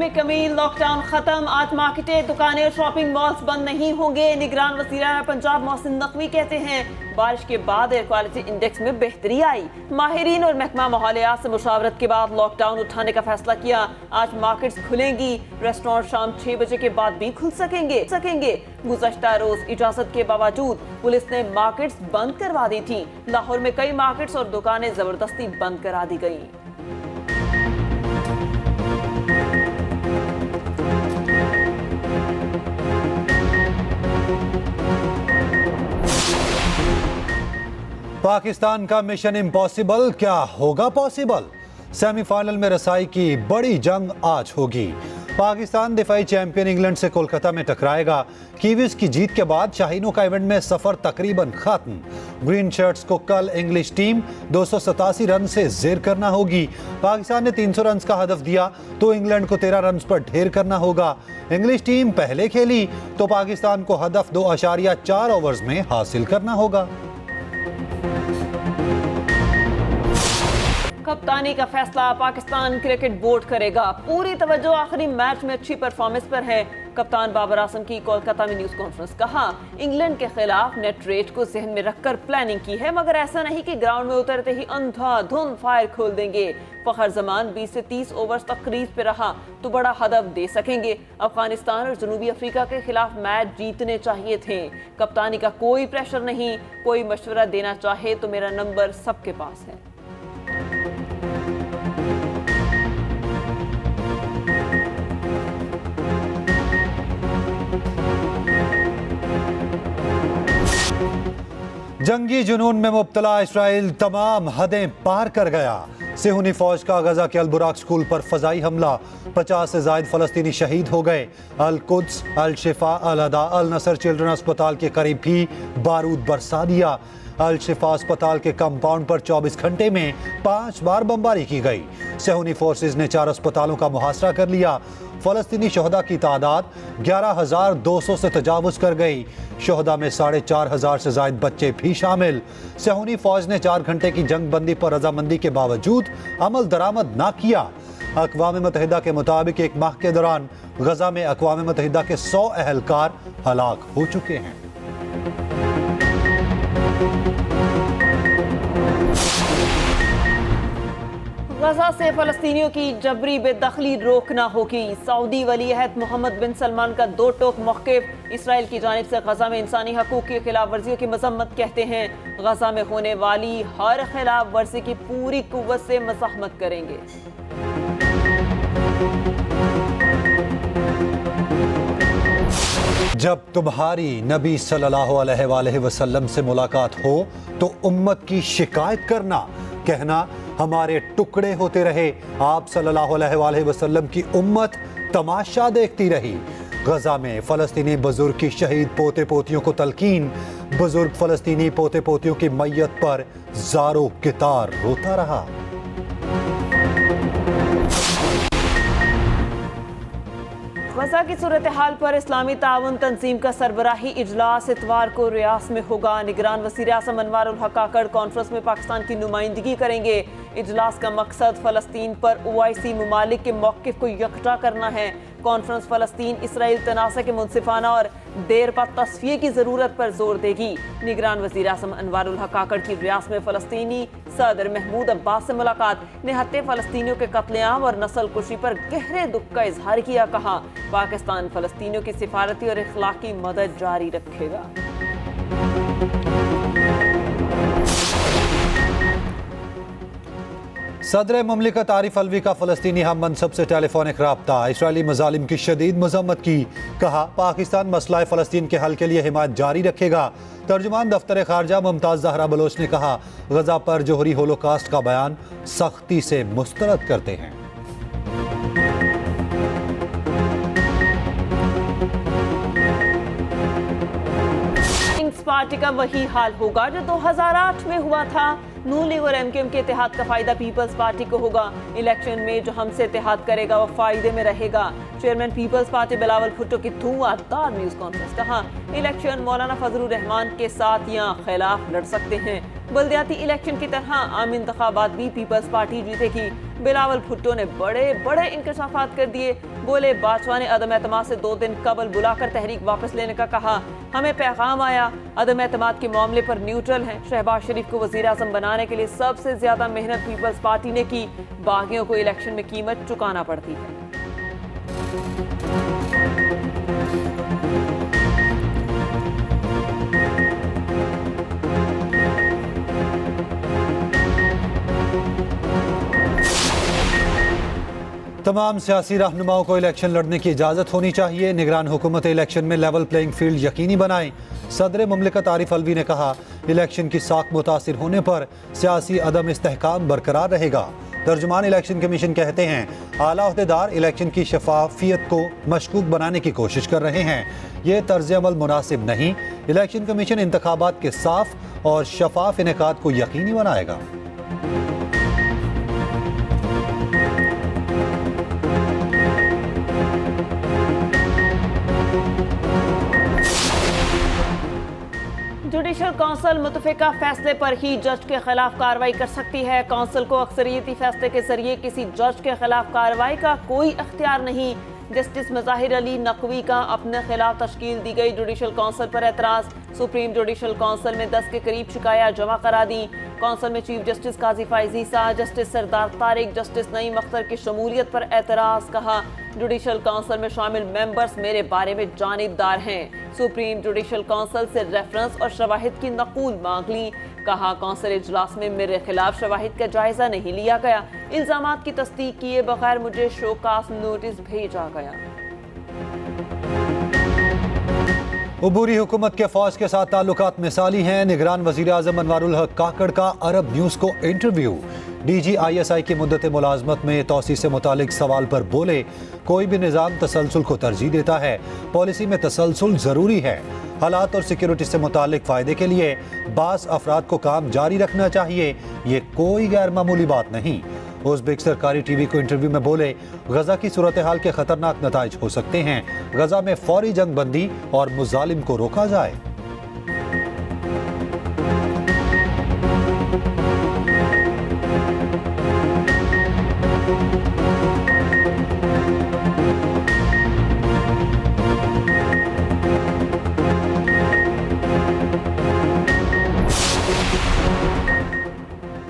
में कमी, लॉकडाउन खत्म, आज मार्केटें, दुकानें और शॉपिंग मॉल्स बंद नहीं होंगे। निगरान वज़ीर-ए-आला पंजाब मोहसिन नकवी कहते हैं बारिश के बाद एयर क्वालिटी इंडेक्स में बेहतरी आई। माहिरीन और महकमा माहौलियात से मुशावरत के बाद लॉकडाउन उठाने का फैसला किया। आज मार्केट्स खुलेंगी, रेस्टोरेंट शाम 6 बजे के बाद भी खुल सकेंगे। गुज़श्ता रोज इजाजत के बावजूद पुलिस ने मार्केट्स बंद करवा दी थी। लाहौर में कई मार्केट्स और दुकानें जबरदस्ती बंद करा दी गई। पाकिस्तान का मिशन इम्पॉसिबल क्या होगा पॉसिबल? सेमीफाइनल में रसाई की बड़ी जंग आज होगी। पाकिस्तान दिफाई चैंपियन इंग्लैंड से कोलकाता में टकराएगा। कीवीज की जीत के बाद शाहीनों का इवेंट में सफर तकरीबन खत्म। ग्रीन शर्ट्स को कल इंग्लिश टीम 287 रन से जेर करना होगी। पाकिस्तान ने 300 रन का हदफ दिया तो इंग्लैंड को 13 रन पर ढेर करना होगा। इंग्लिश टीम पहले खेली तो पाकिस्तान को हदफ 2.4 ओवर्स में हासिल करना होगा। कप्तानी का फैसला पाकिस्तान क्रिकेट बोर्ड करेगा। पूरी तवज्जो आखिरी मैच में अच्छी परफॉर्मेंस पर है। कप्तान बाबर आजम की कोलकाता में न्यूज कॉन्फ्रेंस। कहा इंग्लैंड के खिलाफ नेट रेट को जहन में रखकर प्लानिंग की है, मगर ऐसा नहीं कि ग्राउंड में उतरते ही अंधाधुंध फायर खोल देंगे। फखर जमान 20 से 30 ओवर्स तक क्रीज पे रहा तो बड़ा हदफ दे सकेंगे। अफगानिस्तान और जनूबी अफ्रीका के खिलाफ मैच जीतने चाहिए थे। कप्तानी का कोई प्रेशर नहीं, कोई मशवरा देना चाहे तो मेरा नंबर सबके पास है। जंगी जुनून में मुब्तला इस्राइल तमाम हदें पार कर गया। सेहूनी फौज का गजा के अल-बुराक स्कूल पर फजाई हमला, 50 से जायद फलस्तीनी शहीद हो गए। अल-कुद्स, अल-शिफा, अल-अदा, अल-नसर चिल्ड्रन अस्पताल के करीब भी बारूद बरसा दिया। अल-शिफा अस्पताल के कंपाउंड पर 24 घंटे में 5 बार बमबारी की गई। सेहूनी फोर्सेज ने 4 अस्पतालों का मुहासरा कर लिया। फलस्तीनी शहदा की तादाद 11,200 से तजावुज कर गई। शहदा में 4,500 से जायद बच्चे भी शामिल। सेहूनी फौज ने 4 घंटे की जंग बंदी पर रजामंदी के बावजूद अमल दरामद ना किया। अक़वाम मुत्तहिदा के मुताबिक एक माह के दौरान गजा में अक़वाम मुत्तहिदा के 100 अहलकार हलाक हो चुके हैं। गजा से फलस्तीनियों की जबरी बेदखली रोकना होगी। सऊदी वली अहद मोहम्मद बिन सलमान का दो टोक मौक़िफ़। इसराइल की जानिब से गजा में इंसानी हकूक़ की खिलाफ वर्जियों की मज़म्मत। कहते हैं गजा में होने वाली हर खिलाफ वर्जी की पूरी कुव्वत से मज़ाहमत करेंगे। जब तुम्हारी नबी सल्लल्लाहु अलैहि वसल्लम से मुलाकात हो तो उम्मत की शिकायत करना, कहना हमारे टुकड़े होते रहे। आप सल्लल्लाहु अलैहि वसल्लम की उम्मत तमाशा देखती रही। गजा में फलस्तीनी बुजुर्ग की शहीद पोते पोतियों को तलकीन। बुजुर्ग फलस्तीनी पोते पोतियों की मैयत पर ज़ारो कितार रोता रहा। गजा की सूरत हाल पर इस्लामी ताउन तंजीम का सरबराही इजलास इतवार को रियास में होगा। निगरान वज़ीर आज़म अनवार उल हक काकड़ कॉन्फ्रेंस में पाकिस्तान की नुमाइंदगी करेंगे। इजलास का मकसद फ़लस्तीन पर OIC ममालिक के मौक़िफ़ को यकजा करना है। कॉन्फ्रेंस फ़लस्तीन इसराइल तनाज़ा के मुनसिफाना और देर पा तस्फ़िये की ज़रूरत पर जोर देगी। निगरान वज़ीर आज़म अनवार उल हक काकड़ की रियासत में फ़लस्तीनी सदर महमूद अब्बास से मुलाकात। निहत्ते फ़लस्तीनियों के कत्लेआम और नस्ल कुशी पर गहरे दुख का इजहार किया। कहा पाकिस्तान फ़लस्तीनियों की सिफारती और इखलाकी मदद जारी रखेगा। सदर मुमलिकत आरिफ अलवी का फ़लस्तीनी हम मनसब से टेलीफोनिक राब्ता। इसराइली मज़ालिम की शदीद मज़म्मत की। कहा पाकिस्तान मसला फ़लस्तीन के हल के लिए हिमायत जारी रखेगा। तर्जुमान दफ्तर खारजा मुमताज़ ज़हरा बलोच ने कहा गजा पर जोहरी होलोकास्ट का बयान सख्ती से मुस्तरद करते हैं। पार्टी का वही हाल होगा जो 2008 में हुआ था। नून लीग और MKM के इत्तेहाद का फायदा पीपल्स पार्टी को होगा। इलेक्शन में जो हमसे इत्तेहाद करेगा वो फायदे में रहेगा। चेयरमैन पीपल्स पार्टी बिलावल भुट्टो की धुआंधार न्यूज कॉन्फ्रेंस। कहा इलेक्शन मौलाना फजलुर रहमान के साथ या खिलाफ लड़ सकते हैं। बल्दियाती इलेक्शन की तरह आम इंतखाबात भी पीपल्स पार्टी जीतेगी। बिलावल भुट्टो ने बड़े बड़े इंकशाफात कर दिए। बोले बाजवा ने अदम एतमाद से 2 दिन कबल बुलाकर तहरीक वापस लेने का कहा। हमें पैगाम आया, अदम एतमाद के मामले पर न्यूट्रल हैं। शहबाज शरीफ को वजीर आजम बनाने के लिए सबसे ज्यादा मेहनत पीपल्स पार्टी ने की। बागियों को इलेक्शन में कीमत चुकाना पड़ती है। तमाम सियासी रहनुमाओं को इलेक्शन लड़ने की इजाज़त होनी चाहिए। निगरान हुकूमत इलेक्शन में लेवल प्लेइंग फील्ड यकीनी बनाएं। सदर मुमलिकत आरिफ अलवी ने कहा, इलेक्शन की साख मुतासिर होने पर सियासी अदम इस्तेहकाम बरकरार रहेगा। तर्जुमान इलेक्शन कमीशन कहते हैं, आला अहदेदार इलेक्शन की शफाफियत को मशकूक बनाने की कोशिश कर रहे हैं। ये तर्ज अमल मुनासिब नहीं। इलेक्शन कमीशन इंतखाबात के साफ और शफाफ इनेकाद को यकीनी बनाएगा। जुडिशल काउंसिल मुतफिका फैसले पर ही जज के खिलाफ कार्रवाई कर सकती है। काउंसिल को अक्सरियती फैसले के जरिए किसी जज के खिलाफ कार्रवाई का कोई अख्तियार नहीं। जस्टिस मज़ाहिर अली नकवी का अपने खिलाफ तश्कील दी गई जुडिशल काउंसिल पर एतराज़। सुप्रीम जुडिशल काउंसिल में 10 के करीब शिकायत जमा करा दी। काउंसिल में चीफ जस्टिस काजी फाइज ईसा, जस्टिस सरदार तारिक, जस्टिस नईम अख्तर की शमूलियत पर एतराज़। कहा, जुडिशल काउंसिल में शामिल मेंबर्स मेरे बारे में जानिबदार हैं। सुप्रीम जुडिशल काउंसिल से रेफरेंस और शवाहिद की नकूल मांग ली। कहा, काउंसिल इजलास में मेरे खिलाफ शवाहिद का जायजा नहीं लिया गया। इल्जामात की तस्दीक किए बगैर मुझे शोकास नोटिस भेजा गया। उबूरी हुकूमत के फौज के साथ ताल्लुकात मिसाली हैं। निगरान वजीर आजम अनवारुल हक काकड़ का अरब न्यूज़ को इंटरव्यू। DGISI की मुद्दत मुलाजमत में तोसी से मुतालिक सवाल पर बोले, कोई भी निज़ाम तसलसल को तरजीह देता है। पॉलिसी में तसलसल ज़रूरी है। हालात और सिक्योरिटी से मुतालिक फ़ायदे के लिए बास अफराद को काम जारी रखना चाहिए। ये कोई गैर मामूली बात नहीं। उज़्बेक सरकारी TV को इंटरव्यू में बोले, गजा की सूरत हाल के खतरनाक नताइज हो सकते हैं। गजा में फौरी जंग बंदी और मुजालिम को रोका जाए।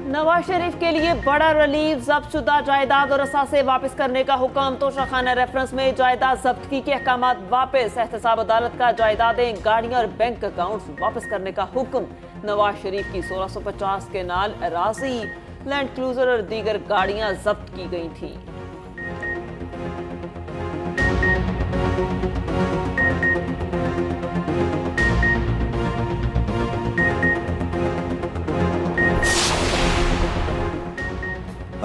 नवाज शरीफ के लिए बड़ा रिलीफ, जब्तशुदा जायदाद और असासे वापस करने का हुक्म। तोशाखाना रेफरेंस में जायदाद जब्तगी के अहकामात वापस। एहतसाब अदालत का जायदादें, गाड़ियां और बैंक अकाउंट्स वापस करने का हुक्म। नवाज शरीफ की 1650 के नाल अराजी, लैंड क्रूजर और दीगर गाड़ियां जब्त की गई थी।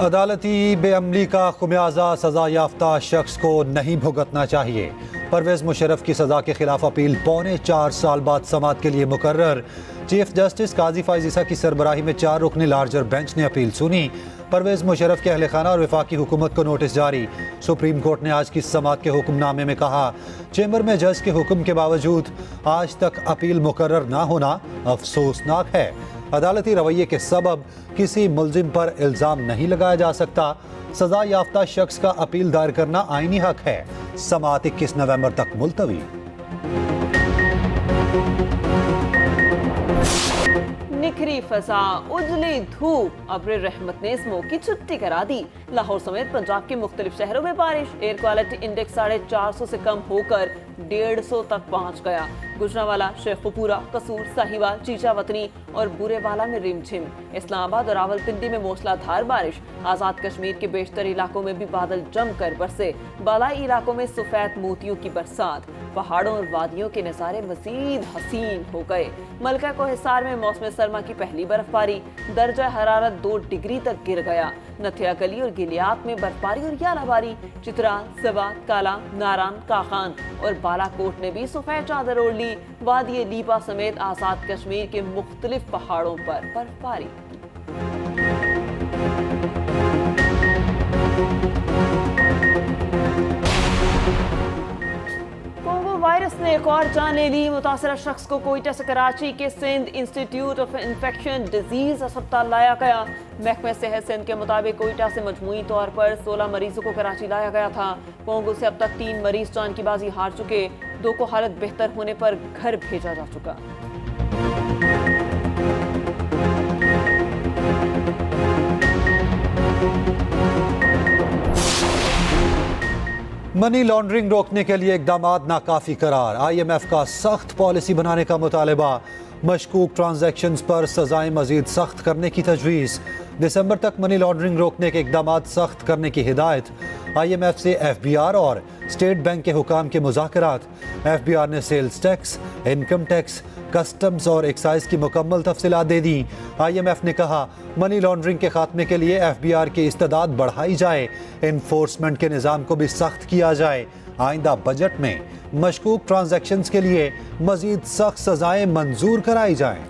अदालती बेअमली का खुमियाजा सजा याफ्ता शख्स को नहीं भुगतना चाहिए। परवेज मुशर्रफ की सजा के खिलाफ अपील 4.25 साल बाद समाअत के लिए मुकर्रर। चीफ जस्टिस काजी फाइज ईसा की सरबराही में 4 रुकनी लार्जर बेंच ने अपील सुनी। परवेज मुशर्रफ के अहल खाना और वफाकी हुकूमत को नोटिस जारी। सुप्रीम कोर्ट ने आज की समाअत के हुक्मनामे में कहा, चेंबर में जज के हुक्म के बावजूद आज तक अपील मुकर्रर ना होना अफसोसनाक है। अदालती रवैये के सबब किसी मुल्जिम पर इल्ज़ाम नहीं लगाया जा सकता। सजा याफ्ता शख्स का अपील दायर करना आईनी हक है। समाअत 21 नवंबर तक मुलतवी। निखरी फसा, उजली धूप, अब्र रहमत ने स्मोक की छुट्टी करा दी। लाहौर समेत पंजाब के मुख्तलिफ शहरों में बारिश। एयर क्वालिटी इंडेक्स 450 से कम होकर 150 तक पहुंच गया। गुजरांवाला, शेखुपुरा, कसूर, साहिवाल, चीचावतनी और बुरेवाला में रिमझिम। इस्लामाबाद और रावलपिंडी में मूसलाधार बारिश। आज़ाद कश्मीर के बेशतर इलाकों में भी बादल जमकर बरसे। बालाई इलाकों में सफेद मोतियों की बरसात। पहाड़ों और वादियों के नज़ारे मजीद हसीन हो गए। मलका को हिसार में मौसम सरमा की पहली बर्फबारी। दर्जा हरारत 2 डिग्री तक गिर गया। नथिया गली और गिलियात में बर्फबारी और यालाबारी। चित्राल, सवात, काला, नारान, काखान और बालाकोट ने भी सफेद चादर ओढ़ ली। वादी लीपा समेत आज़ाद कश्मीर के मुख्तलिफ पहाड़ों पर बर्फबारी। कोंगो वायरस ने एक और जान ले ली। मुतासरा शख्स को कोयटा से कराची के Sindh institute of infection disease अस्पताल लाया गया। महकमे सेहत सिंध के मुताबिक कोयटा से मजमूई तौर पर 16 मरीजों को कराची लाया गया था। पोंगो से अब तक 3 मरीज जान की बाजी हार चुके, 2 को हालत बेहतर होने पर घर भेजा जा चुका। मनी लॉन्ड्रिंग रोकने के लिए इकदामात नाकाफी करार। IMF का सख्त पॉलिसी बनाने का मुतालबा। मशकूक ट्रांजैक्शंस पर सजाएं मजीद सख्त करने की तजवीज़। दिसंबर तक मनी लॉन्ड्रिंग रोकने के इकदामात सख्त करने की हिदायत। IMF से FBR और स्टेट बैंक के हुकाम के मुज़ाकरात। FBR ने sales tax, income tax, customs और एक्साइज की मुकम्मल तफसीलात दे दी। IMF ने कहा मनी लॉन्ड्रिंग के खात्मे के लिए FBR की इस्तेदाद बढ़ाई जाए, इन्फोर्समेंट के निज़ाम को भी सख्त किया जाए। आइंदा बजट में मशकूक ट्रांजैक्शंस के लिए मजीद सख्त सजाएं मंजूर कराई जाएं।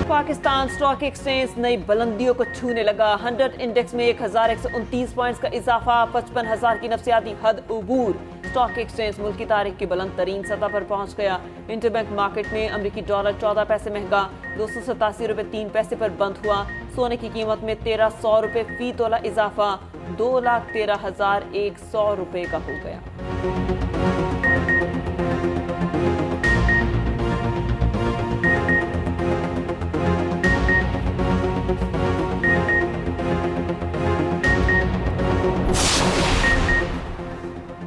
पाकिस्तान स्टॉक एक्सचेंज नई बुलंदियों को छूने लगा। 100 इंडेक्स में 1129 पॉइंट्स का इजाफा, 55,000 की नफसियाती हद उबूर। स्टॉक एक्सचेंज मुल्क की तारीख की बुलंद तरीन सतह पर पहुंच गया। इंटरबैंक मार्केट में अमरीकी डॉलर 14 पैसे महंगा 287 रुपए 3 पैसे पर बंद हुआ। सोने की कीमत में 1300 रुपए फी तोला इजाफा 2,13,100 रुपए का हो गया।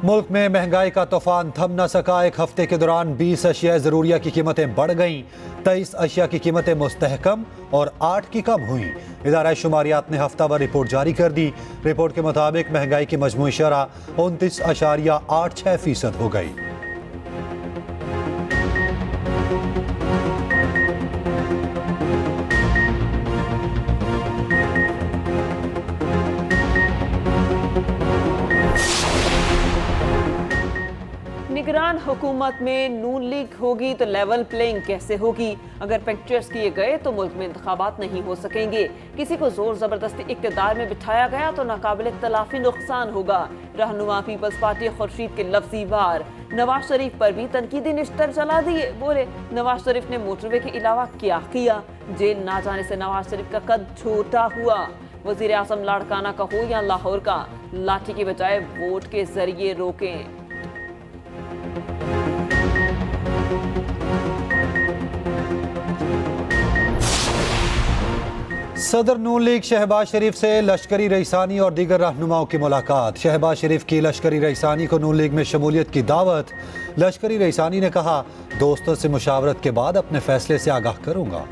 मुल्क में महंगाई का तूफान थम न सका। एक हफ्ते के दौरान 20 अशिया ज़रूरिया की कीमतें बढ़ गईं, 23 अशिया की कीमतें मुस्तहकम और 8 की कम हुई। इदारा शुमारियात ने हफ्तावार रिपोर्ट जारी कर दी। रिपोर्ट के मुताबिक महंगाई की मजमूई शरह 29.86% हो गई। निगरान हुकूमत में नून लीग होगी तो लेवल प्लेइंग कैसे होगी? अगर पिक्चर्स किए गए तो मुल्क में इंतखाबात नहीं हो सकेंगे। किसी को जोर जबरदस्ती इक्तदार में बिठाया गया तो नाकाबिल तलाफी नुकसान होगा। रहनुमा पीपल्स पार्टी खुर्शीद के लफ्जी वार। नवाज शरीफ पर भी तनकीदी निश्तर चला दिए। बोले नवाज शरीफ ने मोटरवे के अलावा क्या किया? जेल ना जाने से नवाज शरीफ का कद छोटा हुआ। वजीर आजम लाड़काना का हो या लाहौर का, लाठी के बजाय वोट के जरिए रोकें। सदर नून लीग शहबाज शरीफ से लश्करी रईसानी और दीगर रहनुमाओं की मुलाकात। शहबाज शरीफ की लश्करी रईसानी को नून लीग में शमूलियत की दावत। लश्करी रईसानी ने कहा दोस्तों से मुशावरत के बाद अपने फैसले से आगाह करूंगा।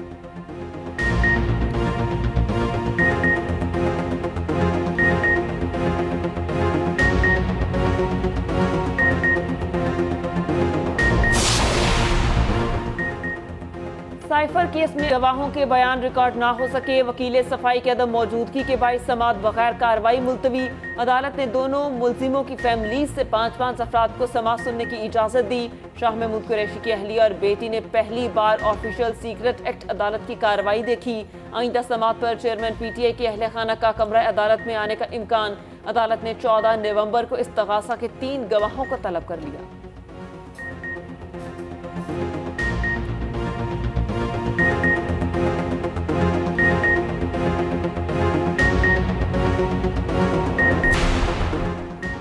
साइफर केस में गवाहों के बयान रिकॉर्ड ना हो सके। वकील सफाई के अदम मौजूदगी के बाइस समाअत बगैर कार्रवाई मुलतवी। अदालत ने दोनों मुलजिमों की फैमिली से 5-5 अफराद को समाअत सुनने की इजाजत दी। शाह महमूद कुरैशी की अहलिया और बेटी ने पहली बार ऑफिशियल सीक्रेट एक्ट अदालत की कार्रवाई देखी। आइंदा समाअत पर चेयरमैन PTI के अहले खाना का कमरा अदालत में आने का इम्कान। अदालत ने 14 नवंबर को इस्तगासा के 3 गवाहों को तलब कर लिया।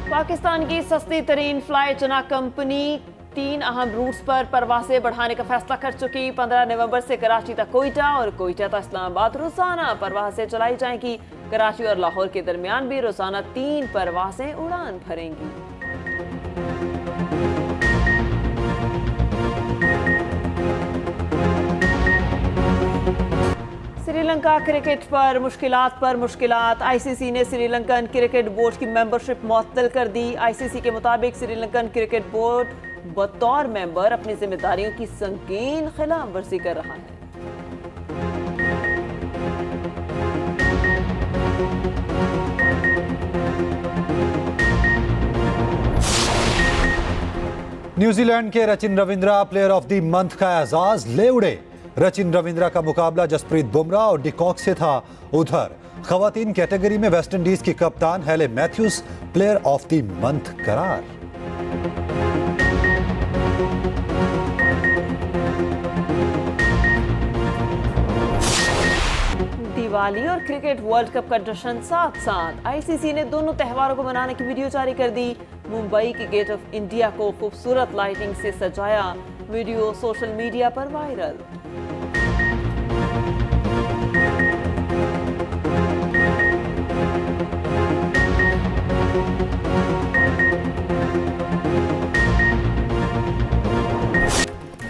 पाकिस्तान की सस्ती तरीन फ्लाई चना कंपनी 3 अहम रूट्स पर परवासें बढ़ाने का फैसला कर चुकी। 15 नवंबर से कराची तक कोयटा और कोयटा तक इस्लामाबाद रोजाना परवासें चलाई जाएंगी। कराची और लाहौर के दरमियान भी रोजाना 3 परवासें उड़ान भरेंगी। श्रीलंका क्रिकेट पर मुश्किलात। ICC ने श्रीलंकन क्रिकेट बोर्ड की मेंबरशिप मुअत्तल कर दी। ICC के मुताबिक श्रीलंकन क्रिकेट बोर्ड बतौर मेंबर अपनी जिम्मेदारियों की संगीन खिलाफ वर्जी कर रहा है। न्यूजीलैंड के Rachin Ravindra player of the month का एजाज ले उड़े। रचिन रविंद्रा का मुकाबला जसप्रीत बुमराह और डिकॉक से था। उधर खवातीन कैटेगरी में वेस्ट इंडीज की कप्तान Hayley Matthews player of the month करार। दिवाली और क्रिकेट वर्ल्ड कप का जश्न साथ साथ आईसीसी ने दोनों त्योहारों को मनाने की वीडियो जारी कर दी। मुंबई के गेट ऑफ इंडिया को खूबसूरत लाइटिंग से सजाया, वीडियो सोशल मीडिया पर वायरल।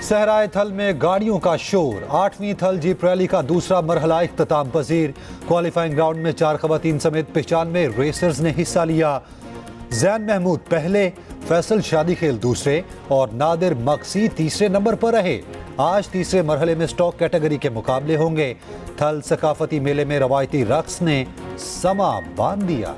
सहराए थल में गाड़ियों का शोर। 8वीं थल जीप रैली का दूसरा मरहला इख्तिताम पजीर। क्वालिफाइंग ग्राउंड में 4 खवातीन समेत 95 रेसर्स ने हिस्सा लिया। जैन महमूद पहले, फैसल शादीखेल दूसरे और नादिर मक्सी तीसरे नंबर पर रहे। आज तीसरे मरहले में स्टॉक कैटेगरी के मुकाबले होंगे। थल सकाफती मेले में रवायती रक्स ने समा बांध दिया।